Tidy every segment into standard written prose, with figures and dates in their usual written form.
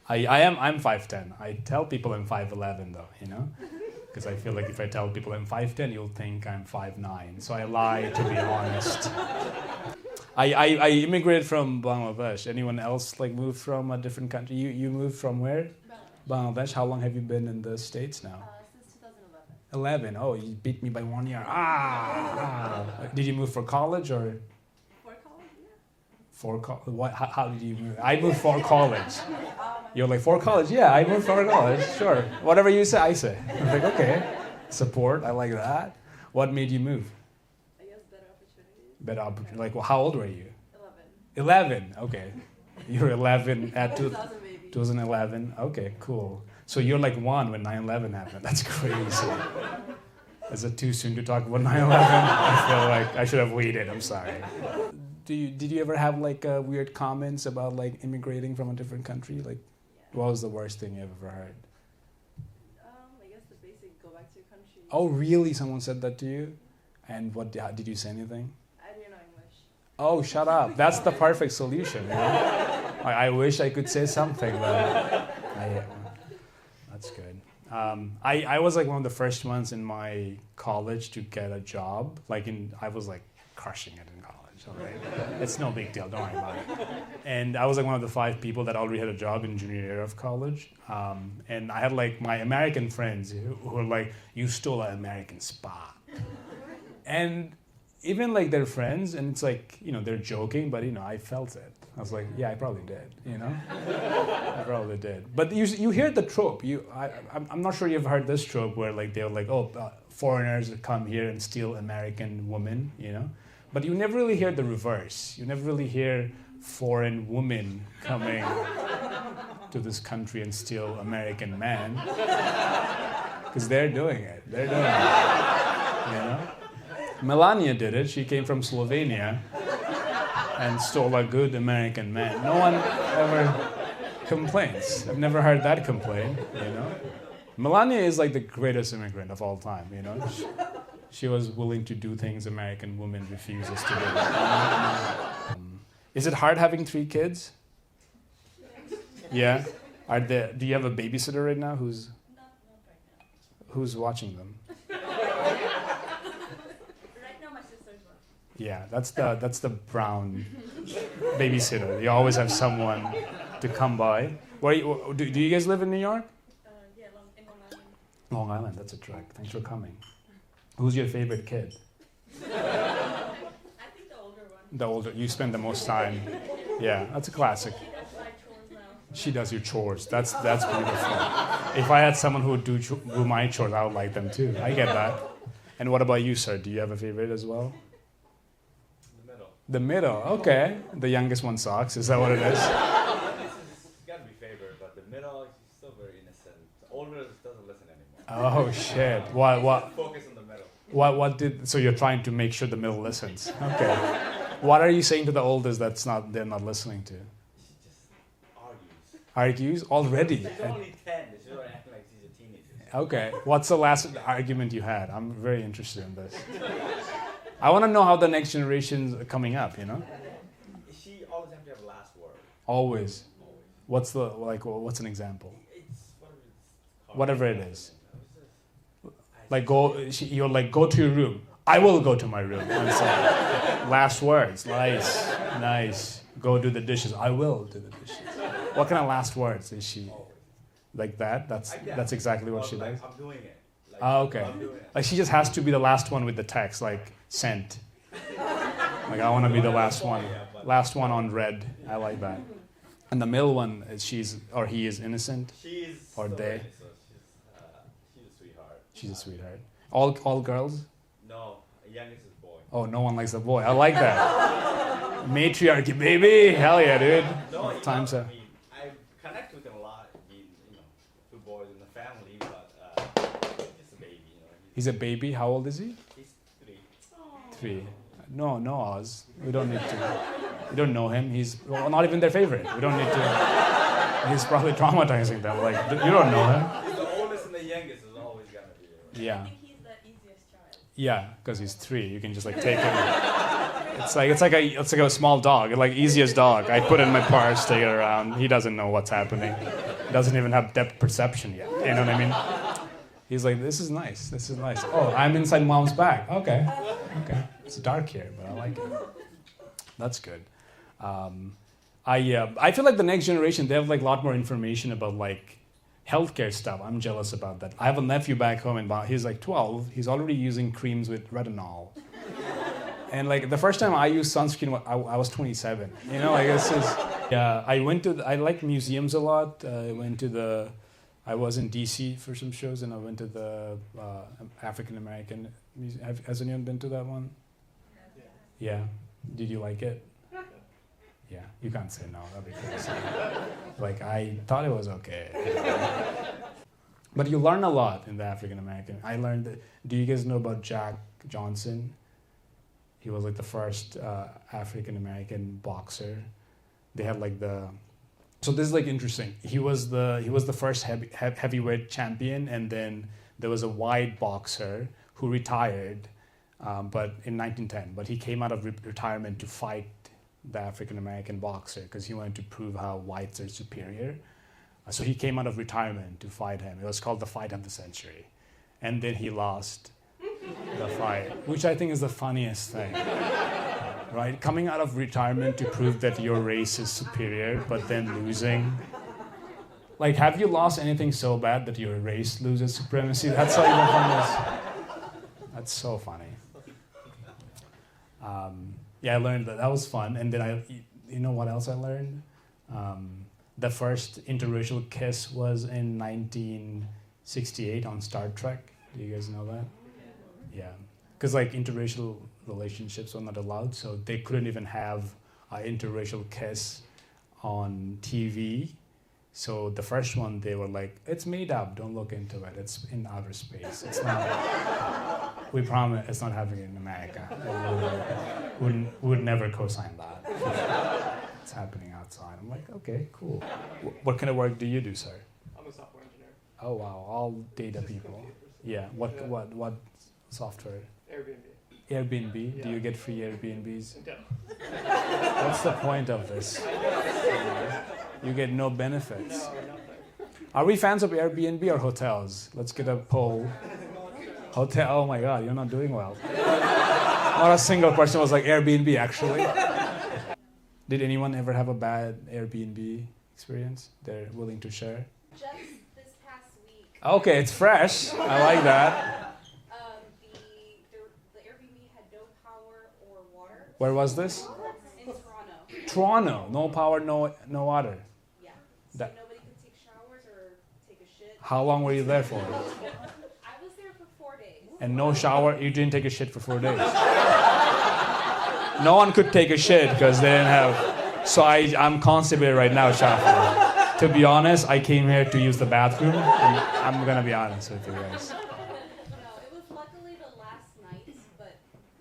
I'm 5'10". I tell people I'm 5'11" though, you know? Because I feel like if I tell people I'm 5'10", you'll think I'm 5'9". So I lie to be honest. I immigrated from Bangladesh. Anyone else like moved from a different country? You moved from where? Bangladesh. How long have you been in the States now? Since 2011. 11. Oh, you beat me by 1 year. Did you move for college or? For college, yeah. For what? How did you move? I moved for college. You're like, for college? Yeah, I moved for college. Sure. Whatever you say, I say. I'm like, okay. Support. I like that. What made you move? I guess better opportunities. Better opportunity. Like, well, how old were you? 11. 11. Okay. You were 11 at 2000 baby. 2011. Okay, cool. So you're like 1 when 9/11 happened. That's crazy. Is it too soon to talk about 9/11? I feel like I should have waited. I'm sorry. Did you ever have like weird comments about like immigrating from a different country? Like, what was the worst thing you've ever heard? I guess the basic go back to your country. Oh, really? Someone said that to you? And what did you say anything? I didn't know English. Oh, shut up. That's the perfect solution. You know? I wish I could say something, but that's good. I was like one of the first ones in my college to get a job. I was like crushing it in college. Right? It's no big deal. Don't worry about it. And I was like one of the 5 people that already had a job in junior year of college. And I had like my American friends who were like, "You stole an American spot." And even like they're friends, and it's like, you know, they're joking, but you know, I felt it. I was like, yeah, I probably did, you know? I probably did. But you hear the trope. I'm not sure you've heard this trope where like they're like, foreigners come here and steal American women, you know? But you never really hear the reverse. You never really hear foreign women coming to this country and steal American men. Because they're doing it. They're doing it, you know? Melania did it. She came from Slovenia and stole a good American man. No one ever complains. I've never heard that complaint, you know? Melania is like the greatest immigrant of all time, you know? She was willing to do things American women refuses to do. Is it hard having 3 kids? Yeah? Do you have a babysitter right now? Who's Not right now. who's watching them? Right now, my sister's one. Yeah, that's the brown babysitter. You always have someone to come by. Do you guys live in New York? Yeah, in Long Island. Long Island, that's a trek. Thanks for coming. Who's your favorite kid? I think the older one. The older, you spend the most time. Yeah, that's a classic. She does my chores now. She does your chores. That's beautiful. If I had someone who would do my chores, I would like them too. I get that. And what about you, sir? Do you have a favorite as well? The middle. The middle, okay. The youngest one sucks. Is that what it is? It's got to be favorite, but the middle, she's still very innocent. The older doesn't listen anymore. Oh shit! What? Focus on the middle. So you're trying to make sure the middle listens. Okay. What are you saying to the oldest they're not listening to? She just argues. Argues already. She's only 10. She's already acting like she's a teenager. Okay. What's the last argument you had? I'm very interested in this. I want to know how the next generation's coming up, you know? She always has to have last word. Always. Always. What's an example? It's called. Whatever it is. Like you're like, go to your room. I will go to my room. And so, last words. Nice. Go do the dishes. I will do the dishes. What kind of last words is she? Like that? That's exactly what she does. I'm doing it. Okay. I'm doing it. Like she just has to be the last one with the text, like sent. Like I want to be the last one. Last one on red. I like that. And the middle one, he is innocent. She's Or so they. innocent. She's a sweetheart. She's a sweetheart. All girls? No, youngest is boy. Oh, no one likes a boy. I like that. Matriarchy, baby. Hell yeah, dude. No, Time's up. I connect with him a lot. Being, 2 boys in the family, but he's a baby. He's a baby. How old is he? He's 3. 3. No, Oz. We don't need to. We don't know him. He's not even their favorite. We don't need to. He's probably traumatizing them. Like, you don't know him. He's the oldest and the youngest is always gonna be there. Yeah. I think he's the easiest child. Yeah, because he's 3. You can just like take him. It's like a small dog. Like easiest dog. I put it in my purse, take it around. He doesn't know what's happening. doesn't even have depth perception yet. You know what I mean? He's like, this is nice. This is nice. Oh, I'm inside mom's bag. Okay. It's dark here, but I like it. That's good. I feel like the next generation, they have like a lot more information about like healthcare stuff. I'm jealous about that. I have a nephew back home and he's like 12. He's already using creams with retinol. And like the first time I used sunscreen, I was 27. You know, I guess it's, yeah. I like museums a lot. I was in DC for some shows, and I went to the African American Museum. Has anyone been to that one? Yeah. Did you like it? Yeah. You can't say no. That'd be crazy. Like I thought it was okay. But you learn a lot in the African American. I learned that. Do you guys know about Jack Johnson? He was like the first African American boxer. They had like so this is like interesting. He was the first heavyweight champion, and then there was a white boxer who retired, but in 1910. But he came out of retirement to fight the African American boxer because he wanted to prove how whites are superior. So he came out of retirement to fight him. It was called the fight of the century, and then he lost the fight, which I think is the funniest thing, right? Coming out of retirement to prove that your race is superior, but then losing. Like, have you lost anything so bad that your race loses supremacy? That's like the funniest. That's so funny. Yeah, I learned that. That was fun. And then you know what else I learned? The first interracial kiss was in 1968 on Star Trek. Do you guys know that? Yeah, because like interracial relationships were not allowed, so they couldn't even have an interracial kiss on TV. So the first one, they were like, it's made up, don't look into it, it's in outer space. It's not, we promise it's not happening in America. We would never co-sign that. It's happening outside. I'm like, okay, cool. What kind of work do you do, sir? I'm a software engineer. Oh wow, all data people. Yeah, what software? Airbnb? Yeah. Do you get free Airbnbs? Yeah. What's the point of this? You get no benefits. No, nothing. Are we fans of Airbnb or hotels? Let's get a poll. Hotel, oh my God, you're not doing well. Not a single person was like Airbnb, actually. Did anyone ever have a bad Airbnb experience they're willing to share? Just this past week. Okay, it's fresh. I like that. The Airbnb had no power or water. Where was this? In Toronto. Toronto. No power, no water. Yeah. So That- nobody could take showers or take a shit. How long were you there for? I was there for 4 days. And no shower? You didn't take a shit for 4 days. No one could take a shit because they didn't have. So I'm constipated right now, Shafi. To be honest, I came here to use the bathroom. And I'm gonna be honest with you guys. No, it was luckily the last night, but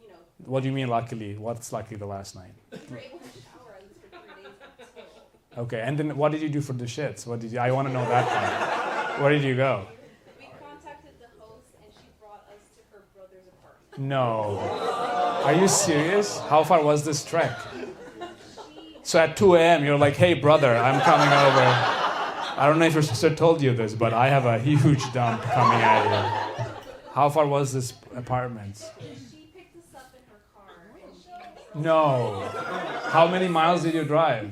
you know, What do you mean luckily? What's luckily the last night? we were able to shower at least for 3 days until Okay, and then what did you do for the shits? I want to know that part. Where did you go? we contacted the host and she brought us to her brother's apartment. No. Are you serious? How far was this trek? She So at 2 a.m., you're like, hey, brother, I'm coming over. I don't know if your sister told you this, but I have a huge dump coming at you. How far was this apartment? she picked us up in her car and she No. How many miles did you drive?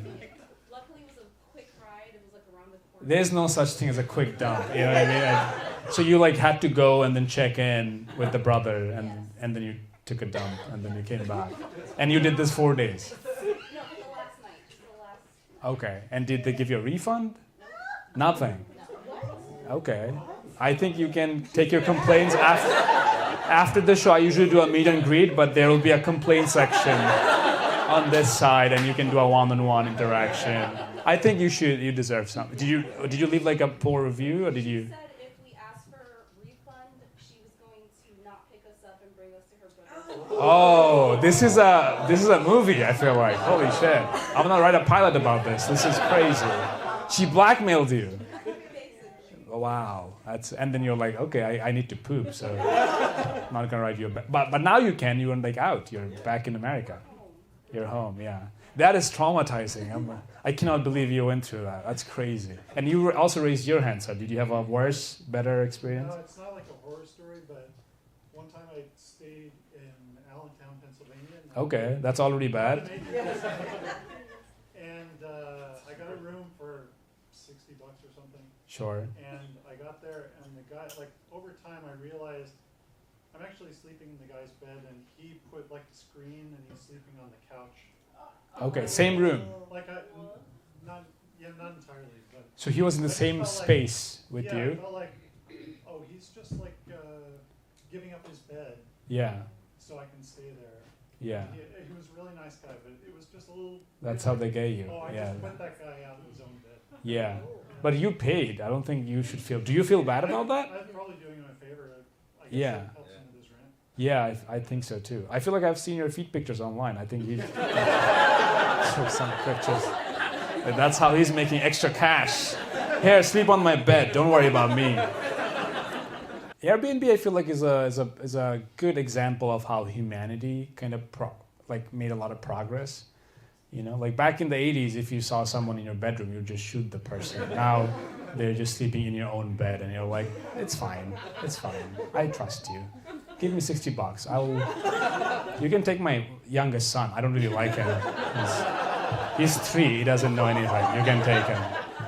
luckily it was a quick ride. It was like around the corner. There's no such thing as a quick dump. You know what I mean? So you like had to go and then check in with the brother, and then you took a dump, and then you came back. And you did this 4 days. No, the last night. The last. Okay. And did they give you a refund? Nothing. Okay. I think you can take your complaints after the show. I usually do a meet and greet, but there will be a complaint section on this side, and you can do a one-on-one interaction. I think you deserve something. Did you leave like a poor review, or did you? She said if we asked for a refund, she was going to not pick us up and bring us to her brother's. Oh, this is a movie. I feel like, holy shit! I'm gonna write a pilot about this. This is crazy. She blackmailed you. Wow, and then you're like, okay, I need to poop, so I'm not gonna write you. But now you can. You're like out. You're back in America. You're home. Yeah. That is traumatizing. I cannot believe you went through that. That's crazy. And you also raised your hand, so did you have a worse, better experience? No, it's not like a horror story, but one time I stayed in Allentown, Pennsylvania. and Okay, that's already bad. And I got a room for $60 or something. Sure. And I got there, and the guy, like, over time I realized I'm actually sleeping in the guy's bed, and he put, like, a screen, and he's sleeping on the couch. Okay, same room. Like, not entirely, but... So he was in the I just same felt like- space with yeah, I you? felt like, oh, he's just, like, giving up his bed Yeah, so I can stay there. yeah. He was a really nice guy, but it was just a little... That's how they get you. Oh, I Yeah. just put that guy out of his own bed. Yeah. But you paid. I don't think you should feel... Do you feel bad about that? I'm probably doing him a favor. I guess Yeah. it helps him with his rent. Yeah, I think so too. I feel like I've seen your feet pictures online. I think you took some pictures. And that's how he's making extra cash. Here, sleep on my bed. Don't worry about me. Airbnb, I feel like, is a good example of how humanity kind of made a lot of progress. You know, like back in the 80s, if you saw someone in your bedroom, you'd just shoot the person. Now they're just sleeping in your own bed, and you're like, it's fine, I trust you. Give me $60. You can take my youngest son. I don't really like him. He's 3. He doesn't know anything. You can take him.